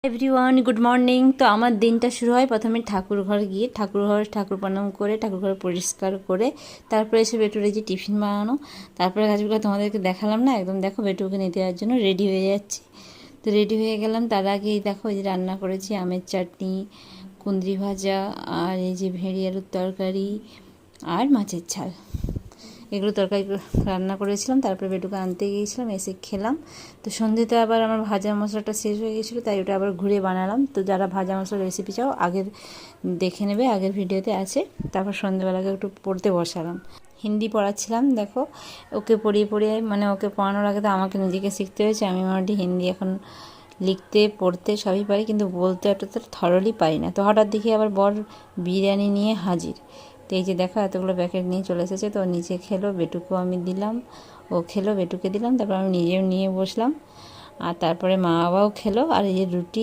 Everyone, good morning. তো আমার দিনটা শুরু হয় প্রথমে ঠাকুর ঘর গিয়ে ঠাকুর প্রণাম করে ঠাকুর ঘর পরিষ্কার করে তারপরে এসে বেটুরে যে টিফিন বানানো, তারপরে কাজগুলো তোমাদেরকে দেখালাম না, একদম দেখো বেটুকে নিতে যাওয়ার জন্য রেডি হয়ে যাচ্ছি। তো রেডি হয়ে গেলাম, তার আগেই দেখো এই যে রান্না করেছি আমের চাটনি, কুঁদরি ভাজা, আর এই যে ভেড়ি আলুর তরকারি আর মাছের ঝাল, এগুলো তরকারি রান্না করেছিলাম। তারপরে বেটুকে আনতে গিয়েছিলাম, এসে খেলাম। তো সন্ধ্যেতে আবার আমার ভাজা মশলাটা শেষ হয়ে গেছিলো, তাই ওটা আবার ঘুরে বানালাম। তো যারা ভাজা মশলার রেসিপি চাও আগের দেখে নেবে, আগের ভিডিওতে আছে। তারপর সন্ধ্যেবেলাকে একটু পড়তে বসালাম, হিন্দি পড়াচ্ছিলাম। দেখো ওকে পড়িয়ে মানে ওকে পড়ানোর আগে তো আমাকে নিজেকে শিখতে হয়েছে। আমি মোটামুটি হিন্দি এখন লিখতে পড়তে সবই পারি, কিন্তু বলতে অতটা থরলি পারি না। তো হঠাৎ দেখি আবার বর বিরিয়ানি নিয়ে হাজির। তো এই যে দেখো এতগুলো প্যাকেট নিয়ে চলে এসেছে। তো নিচে খেলো, বেটুকেও আমি দিলাম, ও খেলো, বেটুকে দিলাম, তারপর আমি নিজেও নিয়ে বসলাম। আর তারপরে মা বাবাও খেলো। আর এই যে রুটি